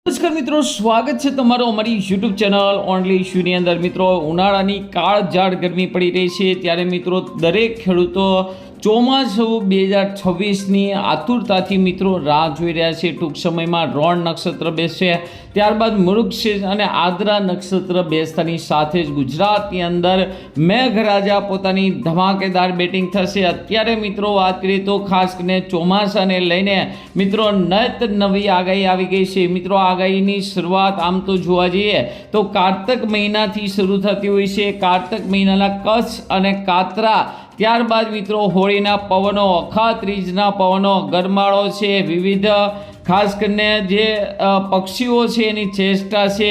નમસ્કાર મિત્રો, સ્વાગત છે તમારો અમારી યુટ્યુબ ચેનલ ઓનલી ઇશ્યુની અંદર। મિત્રો, ઉનાળાની કાળઝાળ ગરમી પડી રહી છે, ત્યારે મિત્રો દરેક ખેડૂતો ચોમાસું 2026ની આતુરતાથી મિત્રો રાહ જોઈ રહ્યા છે। ટૂંક સમયમાં રોણ નક્ષત્ર બેસશે, ત્યારબાદ મૃગશીર્ષ અને આદ્રા નક્ષત્ર બેસતાની સાથે જ ગુજરાતની અંદર મેઘરાજા પોતાની ધમાકેદાર બેટિંગ થશે। અત્યારે મિત્રો વાત કરીએ તો ખાસ કરીને ચોમાસાને લઈને મિત્રો નવી આગાહી આવી ગઈ છે। મિત્રો, આગાહીની શરૂઆત આમ તો જોવા જઈએ તો કારતક મહિનાથી શરૂ થતી હોય છે। કારતક મહિનાના કચ્છ અને કાતરા, ત્યારબાદ મિત્રો હોળીના પવનો, અખાત્રીજના પવનો, ગરમાળો છે, વિવિધ ખાસ કરીને જે પક્ષીઓ છે એની ચેષ્ટા છે,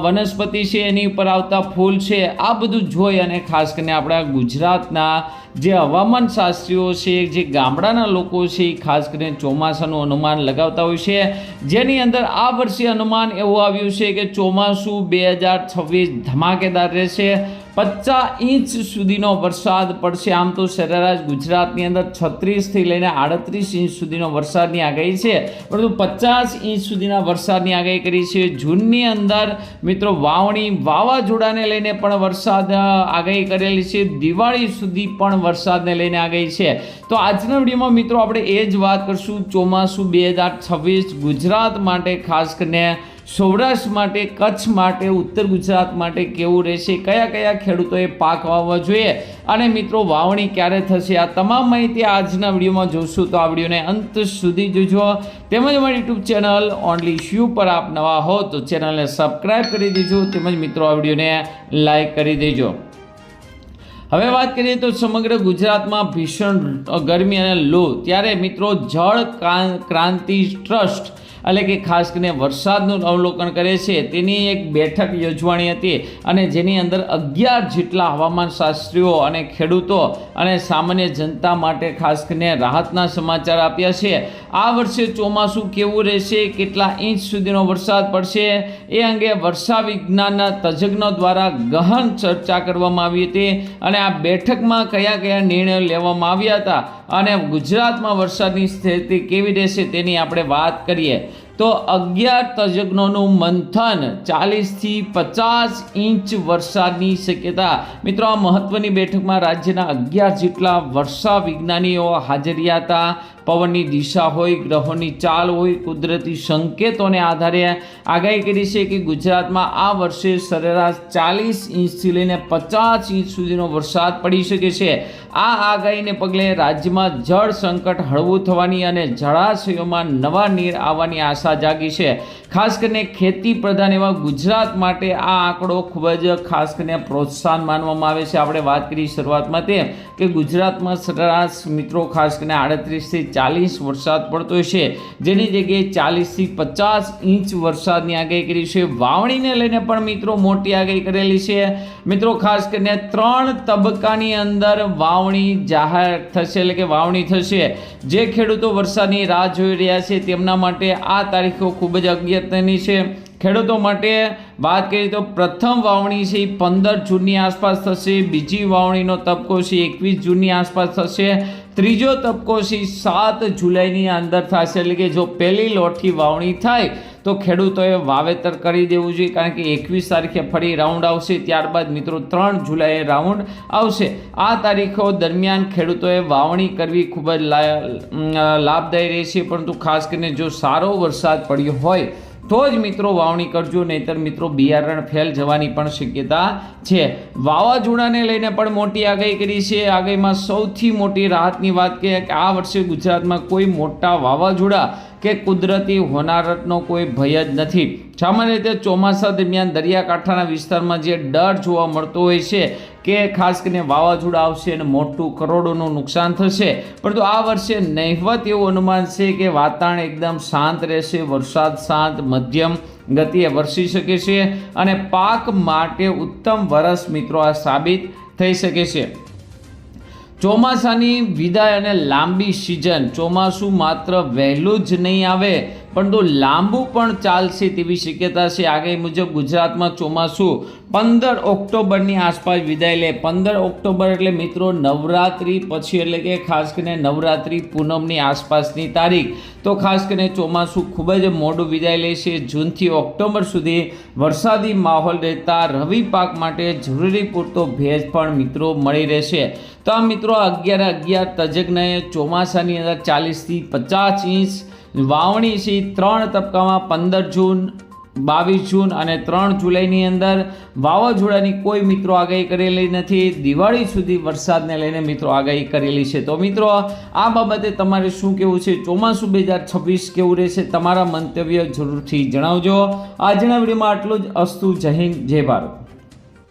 વનસ્પતિ છે એની ઉપર આવતા ફૂલ છે, આ બધું જોઈ અને ખાસ કરીને આપણા ગુજરાતના જે હવામાન શાસ્ત્રીઓ છે, જે ગામડાના લોકો છે, એ ખાસ કરીને ચોમાસાનું અનુમાન લગાવતા હોય છે, જેની અંદર આ વર્ષે અનુમાન એવું આવ્યું છે કે ચોમાસું 2026 ધમાકેદાર રહેશે। 50 ઇંચ સુધીનો વરસાદ પડશે। આમ તો સરેરાશ ગુજરાતની અંદર 36થી લઈને 38 ઇંચ સુધીનો વરસાદની આગાહી છે, પરંતુ 50 ઇંચ સુધીના વરસાદની આગાહી કરી છે। જૂનની અંદર મિત્રો વાવણી, વાવાઝોડાને લઈને પણ વરસાદ આગાહી કરેલી છે। દિવાળી સુધી પણ વરસાદને લઈને આગાહી છે। તો આજના વિડીયોમાં મિત્રો આપણે એ જ વાત કરશું, ચોમાસું 2026 ગુજરાત માટે, ખાસ કરીને સૌરાષ્ટ્ર માટે, કચ્છ માટે, ઉત્તર ગુજરાત માટે કેવું રહેશે, કયા કયા ખેડૂતોએ પાક વાવવા જોઈએ અને મિત્રો વાવણી ક્યારે થશે, આ તમામ માહિતી આજના વિડીયોમાં જોશું। તો આ વિડીયોને અંત સુધી જોજો, તેમજ અમારી યુટ્યુબ ચેનલ ઓનલી ઇશ્યુ પર આપ નવા હો તો ચેનલને સબસ્ક્રાઈબ કરી દેજો, તેમજ મિત્રો આ વિડીયોને લાઈક કરી દેજો। હવે વાત કરીએ તો સમગ્ર ગુજરાતમાં ભીષણ ગરમી અને લૂ, ત્યારે મિત્રો જળ ક્રાંતિ ટ્રસ્ટ એટલે કે ખાસ કરીને વરસાદનું અવલોકન કરે છે તેની એક બેઠક યોજવાની હતી, અને જેની અંદર 11 જેટલા હવામાન શાસ્ત્રીઓ અને ખેડૂતો અને સામાન્ય જનતા માટે ખાસ કરીને રાહતના સમાચાર આપ્યા છે। આ વર્ષે ચોમાસું કેવું રહેશે, કેટલા ઇંચ સુધીનો વરસાદ પડશે, એ અંગે વર્ષા વિજ્ઞાનના તજજ્ઞો દ્વારા ગહન ચર્ચા કરવામાં આવી હતી, અને આ બેઠકમાં કયા કયા નિર્ણયો લેવામાં આવ્યા હતા અને ગુજરાતમાં વરસાદની સ્થિતિ કેવી રહેશે તેની આપણે વાત કરીએ તો 11 તજજ્ઞોનું મંથન, 40થી 50 ઇંચ વરસાદની શક્યતા। મિત્રો, આ મહત્વની બેઠકમાં રાજ્યના 11 જેટલા વર્ષા વિજ્ઞાનીઓ હાજર રહ્યા હતા। પવનની દિશા હોય, ગ્રહોની ચાલ હોય, કુદરતી સંકેતોને આધારે આગાહી કરી છે કે ગુજરાતમાં આ વર્ષે સરેરાશ 40 ઇંચથી લઈને 50 ઇંચ સુધીનો વરસાદ પડી શકે છે। આ આગાહીને પગલે રાજ્યમાં જળ સંકટ હળવું થવાની અને જળાશયોમાં નવા નીર આવવાની આશા જાગી છે। ખાસ કરીને ખેતી પ્રધાન એવા ગુજરાત માટે આ આંકડો ખૂબ જ ખાસ કરીને પ્રોત્સાહન માનવામાં આવે છે। આપણે વાત કરી શરૂઆતમાં તે કે ગુજરાતમાં સરેરાશ મિત્રો ખાસ કરીને 38થી 40 વરસાદ પડતો છે, જેની જગ્યાએ 40થી 50 ઇંચ વરસાદની આગાહી કરી છે। વાવણીને લઈને પણ મિત્રો મોટી આગાહી કરેલી છે। મિત્રો, ખાસ કરીને 3 તબક્કાની અંદર વાવણી જાહેર થશે, એટલે કે વાવણી થશે। જે ખેડૂતો વરસાદની રાહ જોઈ રહ્યા છે તેમના માટે આ તારીખો ખૂબ જ અગત્યની છે। ખેડૂતો માટે વાત કરીએ તો પ્રથમ વાવણી છે એ 15 જૂનની આસપાસ થશે, બીજી વાવણીનો તબક્કો છે 21 જૂનની આસપાસ થશે, ત્રીજો તબક્કો છે 7 જુલાઈની અંદર થશે। એટલે કે જો પહેલી લોટથી વાવણી થાય તો ખેડૂતોએ વાવેતર કરી દેવું જોઈએ, કારણ કે 21 તારીખે ફરી રાઉન્ડ આવશે, ત્યારબાદ મિત્રો 3 જુલાઈએ રાઉન્ડ આવશે। આ તારીખો દરમિયાન ખેડૂતોએ વાવણી કરવી ખૂબ જ લાભદાયી રહેશે, પરંતુ ખાસ કરીને જો સારો વરસાદ પડ્યો હોય તો જ મિત્રો વાવણી કરજો, નહીંતર મિત્રો બિયારણ ફેલ જવાની પણ શક્યતા છે। વાવાઝોડાને લઈને પણ મોટી આગાહી કરી છે। આગાહીમાં સૌથી મોટી રાહતની વાત કે આ વર્ષે ગુજરાતમાં કોઈ મોટા વાવાઝોડા કે કુદરતી હોનારતનો કોઈ ભય જ નથી। સામાન્ય રીતે ચોમાસા દરમિયાન દરિયાકાંઠાના વિસ્તારમાં જે ડર જોવા મળતો હોય છે કે ખાસ કરીને વાવાઝોડા આવશે અને મોટું કરોડોનું નુકસાન થશે, પરંતુ આ વર્ષે નહિવત એવું અનુમાન છે કે વાતાવરણ એકદમ શાંત રહેશે, વરસાદ શાંત મધ્યમ ગતિએ વરસી શકે છે અને પાક માટે ઉત્તમ વરસ મિત્રો આ સાબિત થઈ શકે છે। ચોમાસાની વિદાય અને લાંબી સિઝન, ચોમાસું માત્ર વહેલું જ નહીં આવે પરંતુ લાંબુ પણ ચાલશે તેવી શક્યતા છે. આગાહી મુજબ ગુજરાતમાં ચોમાસું 15 ઓક્ટોબરની આસપાસ વિદાય લે. 15 ઓક્ટોબર એટલે મિત્રો નવરાત્રિ પછી, એટલે કે ખાસ કરીને નવરાત્રિ પૂનમની આસપાસની તારીખ. તો ખાસ કરીને ચોમાસું ખૂબ જ મોડું વિદાય લેશે. જૂનથી ઓક્ટોબર સુધી વરસાદી માહોલ રહેતા રવિ પાક માટે જરૂરી પૂરતો ભેજ પણ મિત્રો મળી રહેશે. તો આ મિત્રો 11/11 તજજ્ઞએ ચોમાસાની અંદર 40 થી 50 ઇંચ વાવણી છે. 3 તબક્કામાં 15 જૂન, 22 જૂન અને 3 જુલાઈની અંદર વાવાઝોડાની કોઈ મિત્રો આગાહી કરેલી નથી. દિવાળી સુધી વરસાદને લઈને મિત્રો આગાહી કરેલી છે. તો મિત્રો આ બાબતે તમારે શું કહેવું છે? ચોમાસું 2026 કેવું રહેશે? તમારા મંતવ્ય જરૂરથી જણાવજો. આજના વિડીયોમાં આટલું જ. અસ્તુ. જય હિન્દ, જય ભારત.